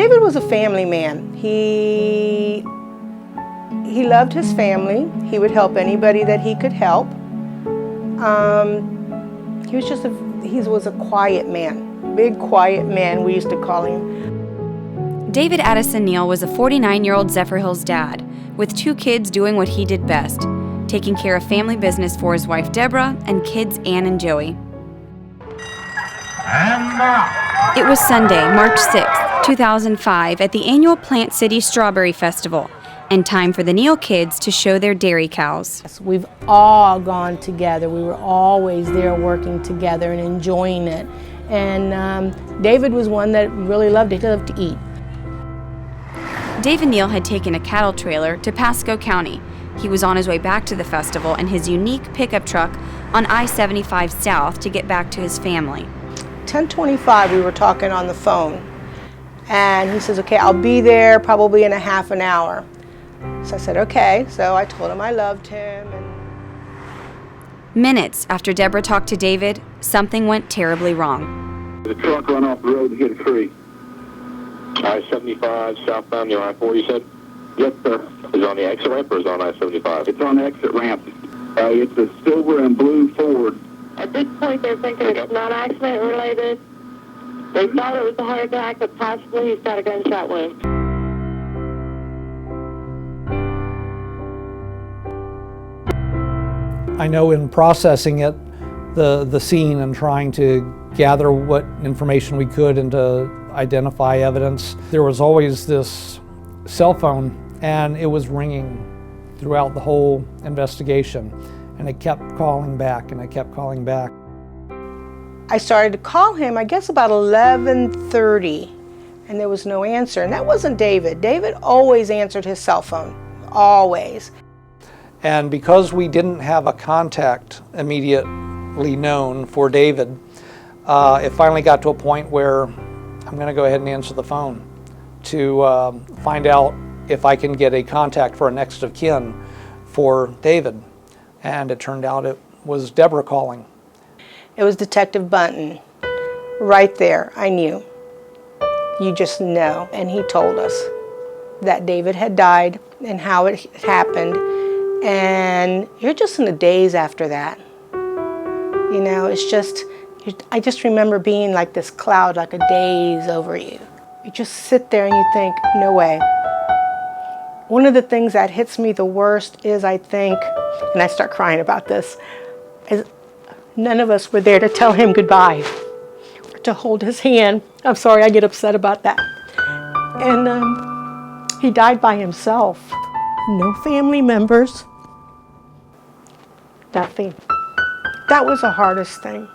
David was a family man. He loved his family. He would help anybody that he could help. He was a quiet man, big quiet man, we used to call him. David Addison Neel was a 49-year-old Zephyrhills dad, with 2 kids doing what he did best, taking care of family business for his wife Deborah and kids Ann and Joey. It was Sunday, March 6th, 2005, at the annual Plant City Strawberry Festival, and time for the Neel kids to show their dairy cows. We've all gone together. We were always there working together and enjoying it. And David was one that really loved it. He loved to eat. David Neel had taken a cattle trailer to Pasco County. He was on his way back to the festival in his unique pickup truck on I-75 South to get back to his family. 10:25, we were talking on the phone. And he says, okay, I'll be there probably in a half an hour. So I said, okay. So I told him I loved him. Minutes after Deborah talked to David, something went terribly wrong. The truck ran off the road and hit a tree. I-75 southbound near I-4, you said? Yes, sir. Is it on the exit ramp or is it on I-75? It's on the exit ramp. It's a silver and blue Ford. At this point, they're thinking it's not accident related. They thought it was a heart attack, but possibly he's got a gunshot wound. I know in processing it, the scene and trying to gather what information we could and to identify evidence, there was always this cell phone and it was ringing throughout the whole investigation. And it kept calling back and I kept calling back. I started to call him, I guess about 11:30, and there was no answer. And that wasn't David. David always answered his cell phone, always. And because we didn't have a contact immediately known for David, it finally got to a point where I'm going to go ahead and answer the phone to find out if I can get a contact for a next of kin for David. And it turned out it was Deborah calling. It was Detective Bunton. Right there, I knew. You just know. And he told us that David had died and how it happened. And you're just in a daze after that. You know, it's just, I just remember being like this cloud, like a daze over you. You just sit there and you think, no way. One of the things that hits me the worst is, I think, and I start crying about this, is none of us were there to tell him goodbye, or to hold his hand. I'm sorry, I get upset about that. And he died by himself. No family members. Nothing. That was the hardest thing.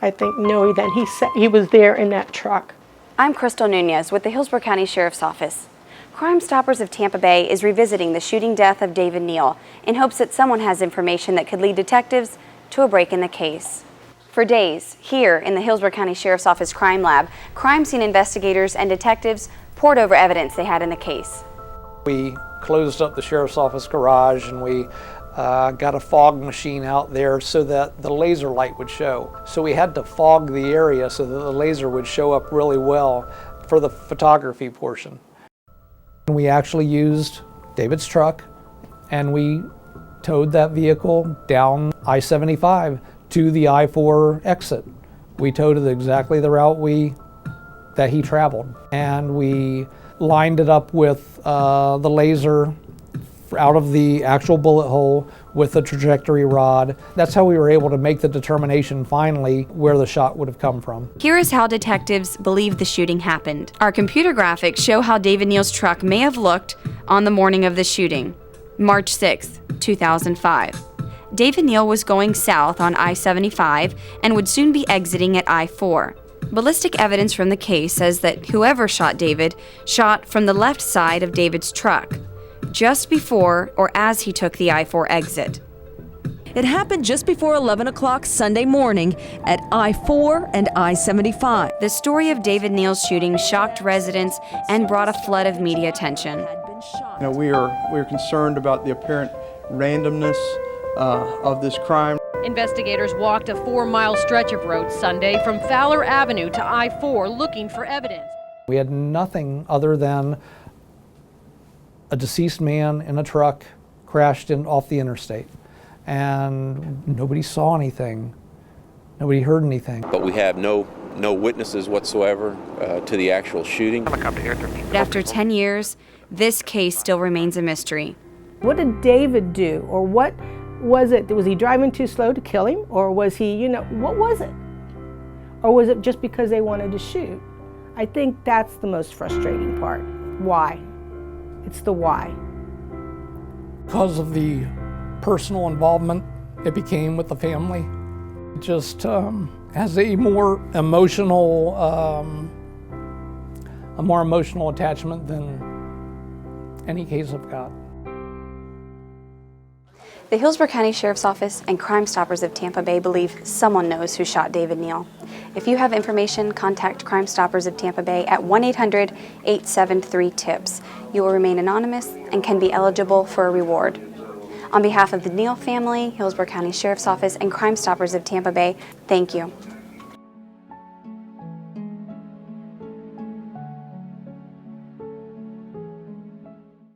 I think knowing that he was there in that truck. I'm Crystal Nunez with the Hillsborough County Sheriff's Office. CrimeStoppers of Tampa Bay is revisiting the shooting death of David Neel in hopes that someone has information that could lead detectives to a break in the case. For days, here in the Hillsborough County Sheriff's Office Crime Lab, crime scene investigators and detectives pored over evidence they had in the case. We closed up the Sheriff's Office garage and we got a fog machine out there so that the laser light would show. So we had to fog the area so that the laser would show up really well for the photography portion. We actually used David's truck and we towed that vehicle down I-75 to the I-4 exit. We towed it exactly the route that he traveled, and we lined it up with the laser out of the actual bullet hole with a trajectory rod. That's how we were able to make the determination finally where the shot would have come from. Here is how detectives believe the shooting happened. Our computer graphics show how David Neel's truck may have looked on the morning of the shooting, March 6, 2005. David Neel was going south on I-75 and would soon be exiting at I-4. Ballistic evidence from the case says that whoever shot David shot from the left side of David's truck, just before or as he took the I-4 exit. It happened just before 11 o'clock Sunday morning at I-4 and I-75. The story of David Neel's shooting shocked residents and brought a flood of media attention. You know, we are concerned about the apparent randomness of this crime. Investigators walked a 4-mile stretch of road Sunday from Fowler Avenue to I-4 looking for evidence. We had nothing other than a deceased man in a truck crashed off the interstate. And nobody saw anything. Nobody heard anything. But we have no witnesses whatsoever to the actual shooting. But after 10 years, this case still remains a mystery. What did David do? Or what was it? Was he driving too slow to kill him? Or was he, what was it? Or was it just because they wanted to shoot? I think that's the most frustrating part. Why? It's the why. Because of the personal involvement it became with the family. It just has a more emotional attachment than any case I've got. The Hillsborough County Sheriff's Office and CrimeStoppers of Tampa Bay believe someone knows who shot David Neel. If you have information, contact CrimeStoppers of Tampa Bay at 1-800-873-TIPS. You will remain anonymous and can be eligible for a reward. On behalf of the Neel family, Hillsborough County Sheriff's Office, and CrimeStoppers of Tampa Bay, thank you.